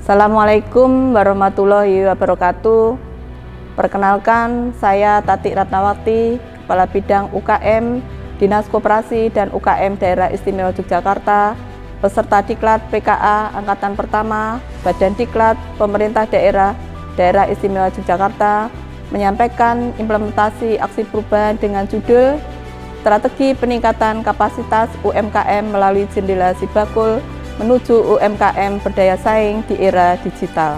Assalamualaikum warahmatullahi wabarakatuh. Perkenalkan, saya Tati Ratnawati, Kepala Bidang UKM, Dinas Koperasi dan UKM Daerah Istimewa Yogyakarta, peserta Diklat PKA Angkatan Pertama, Badan Diklat Pemerintah Daerah Istimewa Yogyakarta, menyampaikan implementasi aksi perubahan dengan judul Strategi Peningkatan Kapasitas UMKM melalui Jendela Sibakul menuju UMKM berdaya saing di era digital.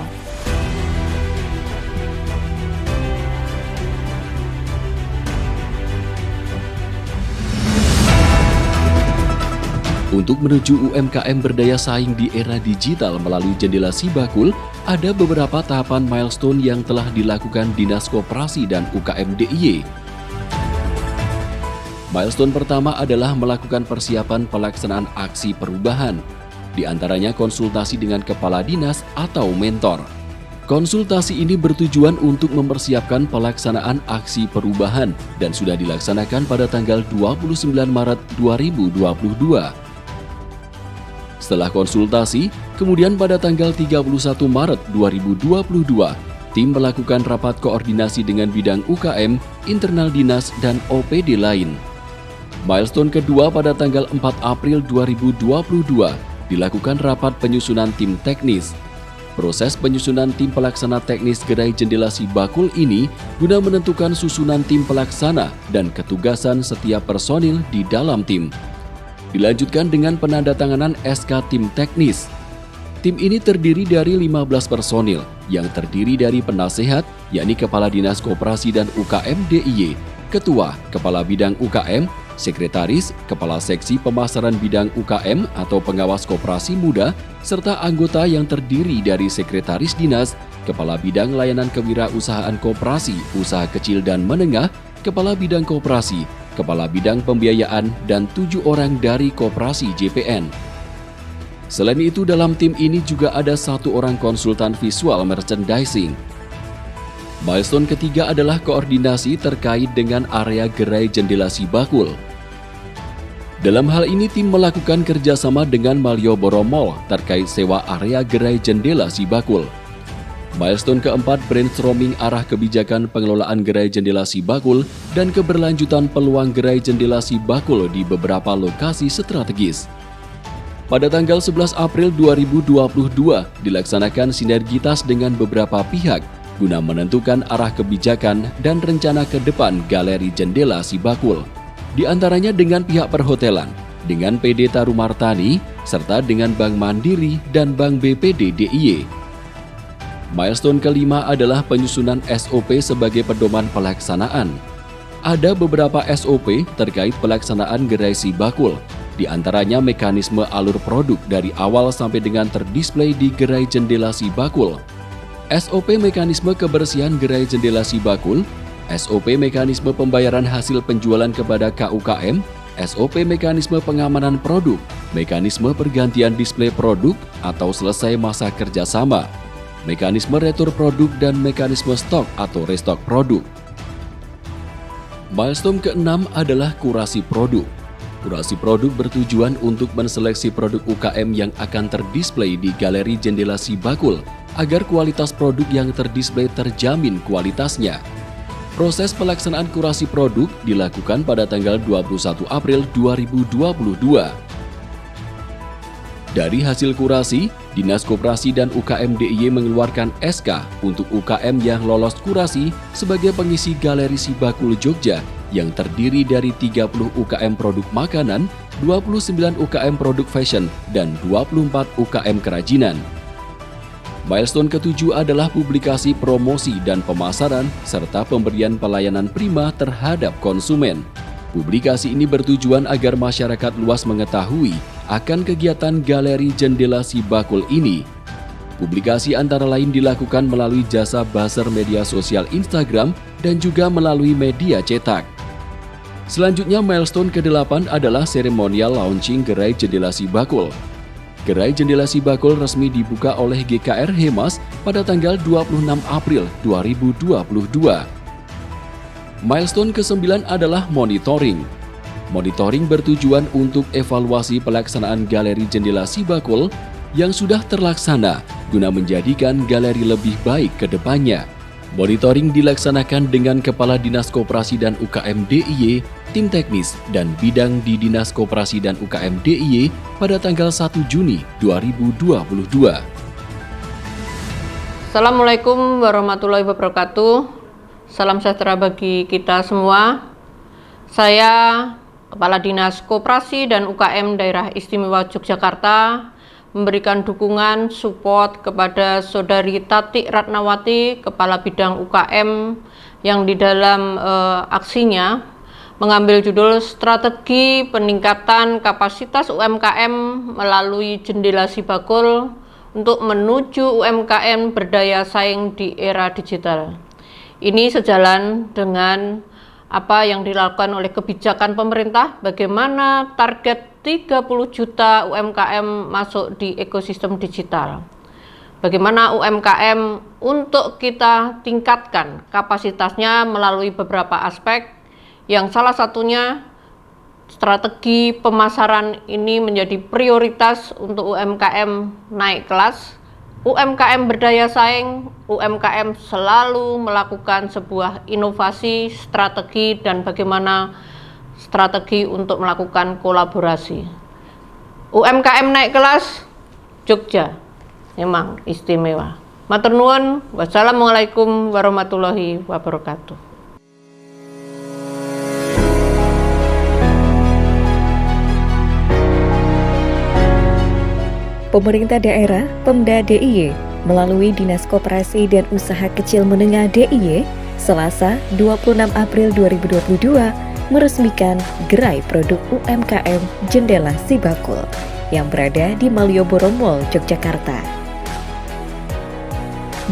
Untuk menuju UMKM berdaya saing di era digital melalui Jendela Sibakul, ada beberapa tahapan milestone yang telah dilakukan Dinas Koperasi dan UKM DIY. Milestone pertama adalah melakukan persiapan pelaksanaan aksi perubahan, di antaranya konsultasi dengan kepala dinas atau mentor. Konsultasi ini bertujuan untuk mempersiapkan pelaksanaan aksi perubahan dan sudah dilaksanakan pada tanggal 29 Maret 2022. Setelah konsultasi, kemudian pada tanggal 31 Maret 2022, tim melakukan rapat koordinasi dengan bidang UKM, internal dinas, dan OPD lain. Milestone kedua pada tanggal 4 April 2022, dilakukan rapat penyusunan tim teknis. Proses penyusunan tim pelaksana teknis gerai Jendela Sibakul ini guna menentukan susunan tim pelaksana dan ketugasan setiap personil di dalam tim. Dilanjutkan dengan penandatanganan SK tim teknis. Tim ini terdiri dari 15 personil yang terdiri dari penasehat, yakni Kepala Dinas Koperasi dan UKM DIY, Ketua, Kepala Bidang UKM, Sekretaris, Kepala Seksi Pemasaran Bidang UKM atau Pengawas Koperasi Muda, serta anggota yang terdiri dari Sekretaris Dinas, Kepala Bidang Layanan Kewirausahaan Koperasi, Usaha Kecil dan Menengah, Kepala Bidang Koperasi, Kepala Bidang Pembiayaan, dan 7 orang dari Koperasi JPN. Selain itu, dalam tim ini juga ada 1 orang konsultan visual merchandising. Milestone ketiga adalah koordinasi terkait dengan area gerai Jendela Sibakul. Dalam hal ini, tim melakukan kerjasama dengan Malioboro Mall terkait sewa area gerai Jendela Sibakul. Milestone keempat, brainstorming arah kebijakan pengelolaan gerai Jendela Sibakul dan keberlanjutan peluang gerai Jendela Sibakul di beberapa lokasi strategis. Pada tanggal 11 April 2022, dilaksanakan sinergitas dengan beberapa pihak guna menentukan arah kebijakan dan rencana ke depan Galeri Jendela Sibakul, di antaranya dengan pihak perhotelan, dengan PD Tarumartani, serta dengan Bank Mandiri dan Bank BPD DIY. Milestone kelima adalah penyusunan SOP sebagai pedoman pelaksanaan. Ada beberapa SOP terkait pelaksanaan gerai Sibakul, di antaranya mekanisme alur produk dari awal sampai dengan terdisplay di gerai Jendela Sibakul, SOP mekanisme kebersihan gerai Jendela Sibakul, SOP mekanisme pembayaran hasil penjualan kepada KUKM, SOP mekanisme pengamanan produk, mekanisme pergantian display produk atau selesai masa kerjasama, mekanisme retur produk, dan mekanisme stok atau restock produk. Milestone ke-6 adalah kurasi produk. Kurasi produk bertujuan untuk menseleksi produk UKM yang akan terdisplay di Galeri Jendela Sibakul agar kualitas produk yang terdisplay terjamin kualitasnya. Proses pelaksanaan kurasi produk dilakukan pada tanggal 21 April 2022. Dari hasil kurasi, Dinas Koperasi dan UKM DIY mengeluarkan SK untuk UKM yang lolos kurasi sebagai pengisi Galeri Sibakul Jogja yang terdiri dari 30 UKM produk makanan, 29 UKM produk fashion, dan 24 UKM kerajinan. Milestone ke-7 adalah publikasi promosi dan pemasaran serta pemberian pelayanan prima terhadap konsumen. Publikasi ini bertujuan agar masyarakat luas mengetahui akan kegiatan Galeri Jendela Sibakul ini. Publikasi antara lain dilakukan melalui jasa buzzer media sosial Instagram dan juga melalui media cetak. Selanjutnya, milestone ke-8 adalah seremonial launching gerai Jendela Sibakul. Gerai Jendela Sibakul resmi dibuka oleh GKR Hemas pada tanggal 26 April 2022. Milestone ke-9 adalah monitoring. Monitoring bertujuan untuk evaluasi pelaksanaan Galeri Jendela Sibakul yang sudah terlaksana guna menjadikan galeri lebih baik ke depannya. Monitoring dilaksanakan dengan Kepala Dinas Koperasi dan UKM DIY, tim teknis, dan bidang di Dinas Koperasi dan UKM DIY pada tanggal 1 Juni 2022. Assalamualaikum warahmatullahi wabarakatuh. Salam sejahtera bagi kita semua. Saya Kepala Dinas Koperasi dan UKM Daerah Istimewa Yogyakarta memberikan dukungan support kepada Saudari Tati Ratnawati, Kepala Bidang UKM, yang di dalam aksinya mengambil judul Strategi Peningkatan Kapasitas UMKM melalui Jendela Sibakul untuk menuju UMKM berdaya saing di era digital. Ini sejalan dengan apa yang dilakukan oleh kebijakan pemerintah, bagaimana target 30 juta UMKM masuk di ekosistem digital. Bagaimana UMKM untuk kita tingkatkan kapasitasnya melalui beberapa aspek, yang salah satunya strategi pemasaran ini menjadi prioritas untuk UMKM naik kelas. UMKM berdaya saing, UMKM selalu melakukan sebuah inovasi, strategi, dan bagaimana strategi untuk melakukan kolaborasi. UMKM naik kelas, Jogja memang istimewa. Matur nuwun, wassalamualaikum warahmatullahi wabarakatuh. Pemerintah daerah, Pemda DIY, melalui Dinas Koperasi dan Usaha Kecil Menengah DIY, Selasa 26 April 2022, meresmikan gerai produk UMKM Jendela Sibakul yang berada di Malioboro Mall, Yogyakarta.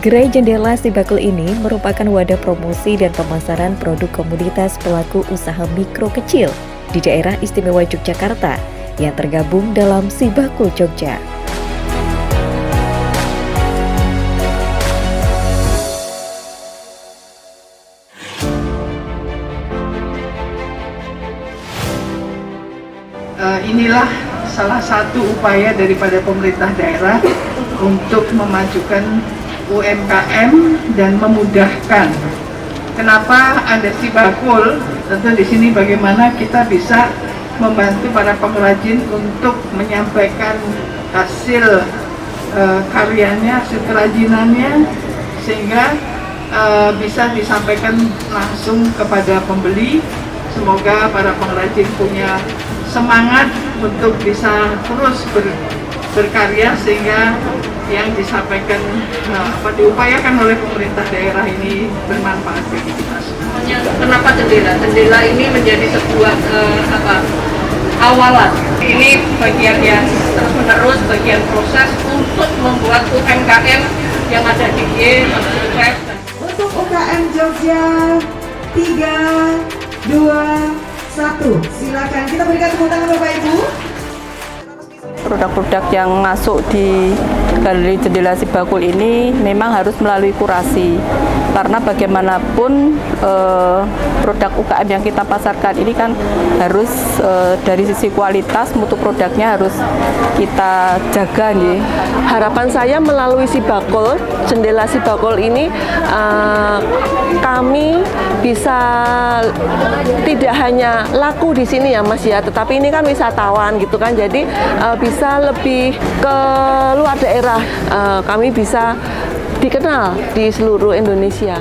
Gerai Jendela Sibakul ini merupakan wadah promosi dan pemasaran produk komunitas pelaku usaha mikro kecil di daerah istimewa Yogyakarta yang tergabung dalam Sibakul Jogja. Inilah salah satu upaya daripada pemerintah daerah untuk memajukan UMKM dan memudahkan. Kenapa ada Sibakul? Tentu di sini bagaimana kita bisa membantu para pengrajin untuk menyampaikan hasil karyanya, hasil kerajinannya, sehingga bisa disampaikan langsung kepada pembeli. Semoga para pengrajin punya semangat untuk bisa terus berkarya, sehingga yang disampaikan diupayakan oleh pemerintah daerah ini bermanfaat bagi kita semua. Kenapa jendela? Jendela ini menjadi sebuah awalan. Ini bagian yang terus-menerus, bagian proses untuk membuat UMKM yang ada di sukses. Untuk UKM Jogja 3, 2, 1, silakan kita berikan tepuk tangan Bapak Ibu. Produk-produk yang masuk di Galeri Jendela Sibakul ini memang harus melalui kurasi, karena bagaimanapun produk UKM yang kita pasarkan ini kan harus dari sisi kualitas, mutu produknya harus kita jaga nih. Harapan saya melalui Sibakul, Jendela Sibakul ini kami bisa tidak hanya laku di sini ya Mas ya, tetapi ini kan wisatawan gitu kan, jadi bisa lebih ke luar daerah, kami bisa dikenal di seluruh Indonesia.